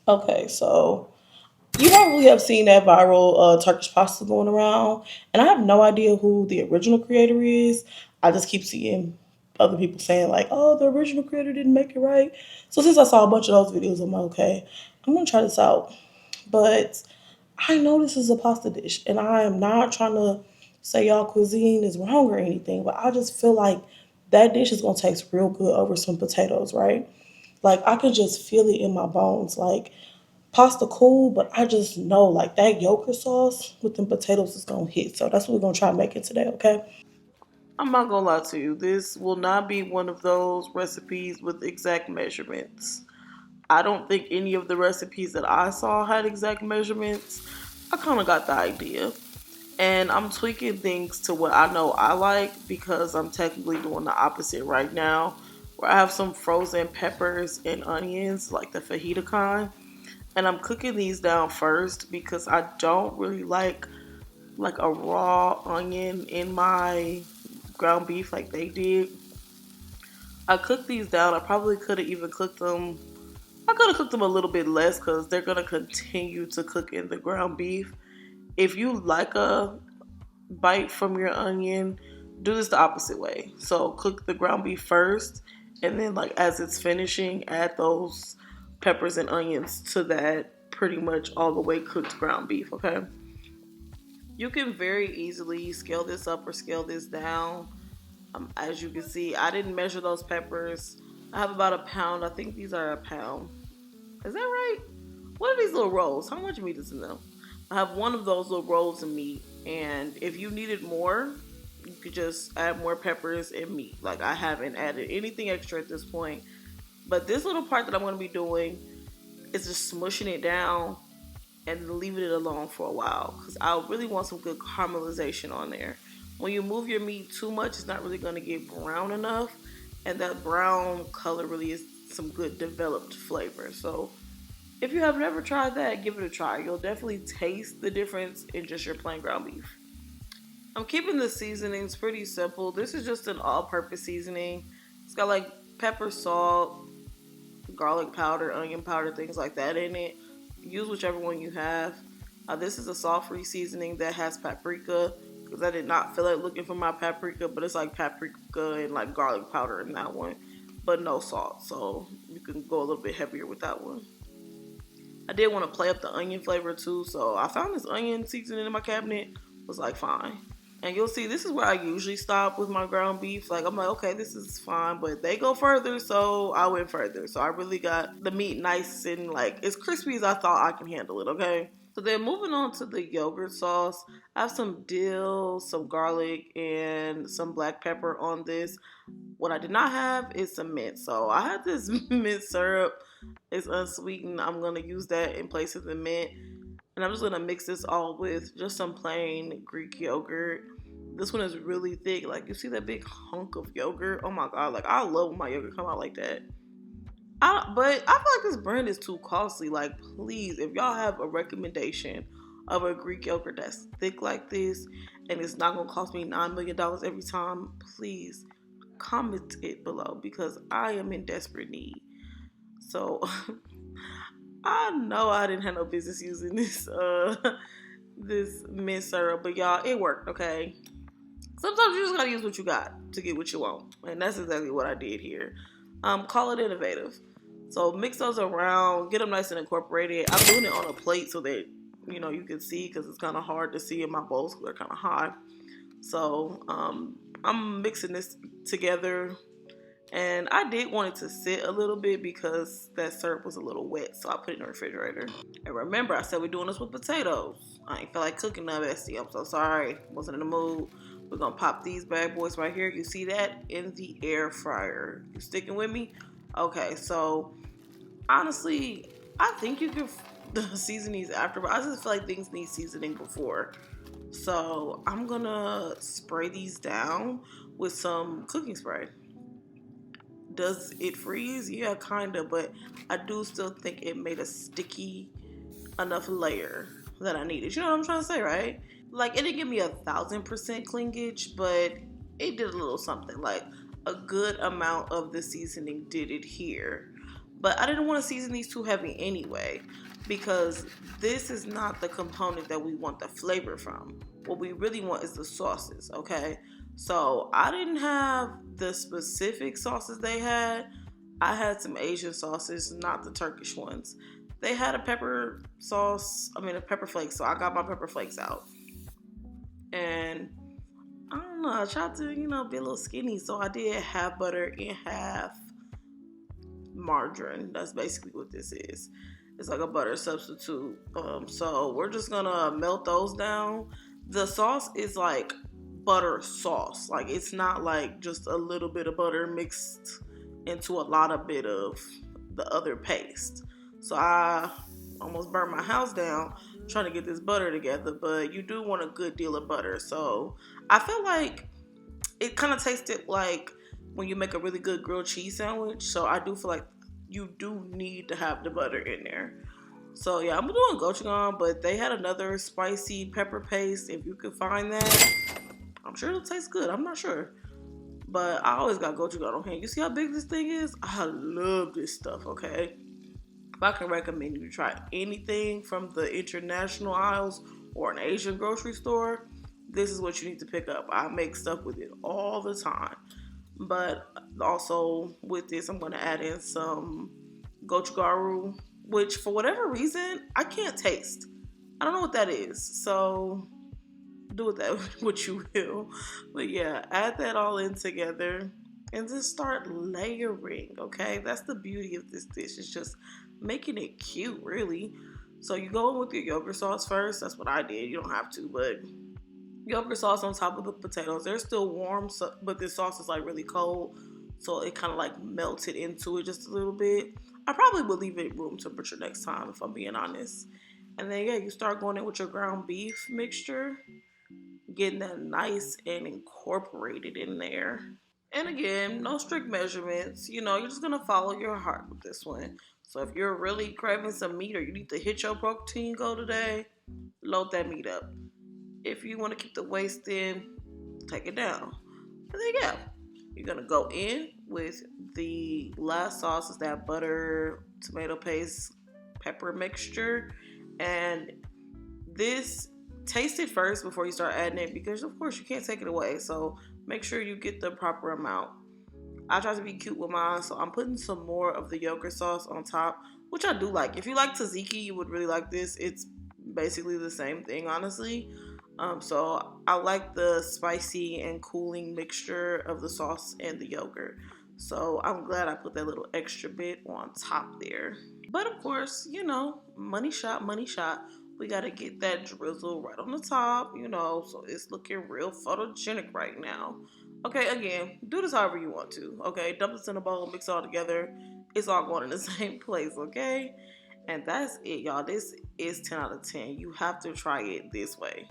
Okay, so you probably have seen that viral Turkish pasta going around, and I have no idea who the original creator is. I just keep seeing other people saying like, "Oh, the original creator didn't make it right." So since I saw a bunch of those videos, I'm like, okay, I'm gonna try this out. But I know this is a pasta dish, and I am not trying to say y'all cuisine is wrong or anything, but I just feel like that dish is gonna taste real good over some potatoes, right? Like I can just feel it in my bones. Like pasta cool, but I just know like that yogurt sauce with them potatoes is gonna hit. So that's what we're gonna try making today, okay? I'm not gonna lie to you, this will not be one of those recipes with exact measurements. I don't think any of the recipes that I saw had exact measurements. I kind of got the idea. And I'm tweaking things to what I know I like because I'm technically doing the opposite right now. Where I have some frozen peppers and onions, like the fajita kind, and I'm cooking these down first because I don't really like a raw onion in my ground beef like they did. I cooked these down. I probably could have even cooked them. I could have cooked them a little bit less because they're gonna continue to cook in the ground beef. If you like a bite from your onion, do this the opposite way. So cook the ground beef first, and then like as it's finishing, add those peppers and onions to that pretty much all the way cooked ground beef. Okay. You can very easily scale this up or scale this down. As you can see, I didn't measure those peppers. I have about a pound. I think these are a pound. Is that right? What are these little rolls? How much meat is in them? I have one of those little rolls of meat, and if you needed more, you could just add more peppers and meat. Like I haven't added anything extra at this point. But this little part that I'm going to be doing is just smushing it down and leaving it alone for a while because I really want some good caramelization on there. When you move your meat too much, it's not really going to get brown enough, and that brown color really is some good developed flavor. So if you have never tried that, give it a try. You'll definitely taste the difference in just your plain ground beef. I'm keeping the seasonings pretty simple. This is just an all-purpose seasoning. It's got like pepper, salt, garlic powder, onion powder, things like that in it. Use whichever one you have. This is a salt-free seasoning that has paprika because I did not feel like looking for my paprika, but it's like paprika and like garlic powder in that one, but no salt. So you can go a little bit heavier with that one. I did want to play up the onion flavor too, so I found this onion seasoning in my cabinet. Was like fine. And you'll see this is where I usually stop with my ground beef. Like I'm like, okay, this is fine, but they go further, so I went further. So I really got the meat nice and like as crispy as I thought I can handle it, okay? So then moving on to the yogurt sauce, I have some dill, some garlic, and some black pepper on this. What I did not have is some mint. So I had this mint syrup. It's unsweetened. I'm gonna use that in place of the mint. And I'm just gonna mix this all with just some plain Greek yogurt. This one is really thick. Like you see that big hunk of yogurt. Oh my god! Like I love when my yogurt come out like that. But I feel like this brand is too costly. Like please, if y'all have a recommendation of a Greek yogurt that's thick like this and it's not gonna cost me $9 million every time, please comment it below because I am in desperate need. So I know I didn't have no business using this this mint syrup, but y'all, it worked, okay? Sometimes you just gotta use what you got to get what you want. And that's exactly what I did here. Call it innovative. So mix those around, get them nice and incorporated. I'm doing it on a plate so that you can see because it's kind of hard to see in my bowls because they're kind of high. So I'm mixing this together, and I did want it to sit a little bit because that syrup was a little wet, so I put it in the refrigerator. And remember, I said we're doing this with potatoes. I ain't feel like cooking none of that. I'm so sorry. Wasn't in the mood. We're gonna pop these bad boys right here. You see that in the air fryer. You sticking with me? Okay, so honestly, I think you can season these after, but I just feel like things need seasoning before. So I'm gonna spray these down with some cooking spray. Does it freeze? Yeah, kinda, but I do still think it made a sticky enough layer that I needed. You know what I'm trying to say, right? Like it didn't give me 1,000% clingage, but it did a little something. Like a good amount of the seasoning did adhere. But I didn't want to season these too heavy anyway, because this is not the component that we want the flavor from. What we really want is the sauces, okay? So I didn't have the specific sauces they had. I had some Asian sauces, not the Turkish ones. They had a pepper sauce, a pepper flakes, so I got my pepper flakes out. And I don't know, I tried to, be a little skinny, so I did half butter and half margarine. That's basically what this is. It's like a butter substitute. So we're just gonna melt those down. The sauce is like butter sauce. Like it's not like just a little bit of butter mixed into a lot of bit of the other paste. So I almost burned my house down trying to get this butter together, but you do want a good deal of butter. So I feel like it kind of tasted like when you make a really good grilled cheese sandwich. So I do feel like you do need to have the butter in there. So yeah, I'm doing gochujang, but they had another spicy pepper paste. If you can find that, I'm sure it'll taste good. I'm not sure, but I always got gochujang on hand. You see how big this thing is? I love this stuff. Okay, if I can recommend you to try anything from the international aisles or an Asian grocery store, this is what you need to pick up. I make stuff with it all the time. But also with this, I'm going to add in some gochujang, which for whatever reason I can't taste. I don't know what that is. So do with that what you will. But yeah, add that all in together and just start layering. Okay, that's the beauty of this dish. It's just making it cute, really. So you go in with your yogurt sauce first. That's what I did. You don't have to, but yogurt sauce on top of the potatoes. They're still warm, so, but this sauce is like really cold, so it kind of like melted into it just a little bit. I probably would leave it room temperature next time if I'm being honest. And then yeah, you start going in with your ground beef mixture, getting that nice and incorporated in there. And again, no strict measurements. You're just gonna follow your heart with this one. So if you're really craving some meat or you need to hit your protein goal today, load that meat up. If you want to keep the waist in, take it down. And then yeah, you're gonna go in with the last sauce is that butter, tomato paste, pepper mixture, and this taste it first before you start adding it because of course you can't take it away. So make sure you get the proper amount. I try to be cute with mine, so I'm putting some more of the yogurt sauce on top, which I do like. If you like tzatziki, you would really like this. It's basically the same thing, honestly. So I like the spicy and cooling mixture of the sauce and the yogurt. So I'm glad I put that little extra bit on top there. But of course, money shot, money shot. We gotta get that drizzle right on the top, so it's looking real photogenic right now. Okay, again, do this however you want to. Okay, dump this in a bowl, mix it all together. It's all going in the same place, okay? And that's it, y'all. This is 10 out of 10. You have to try it this way.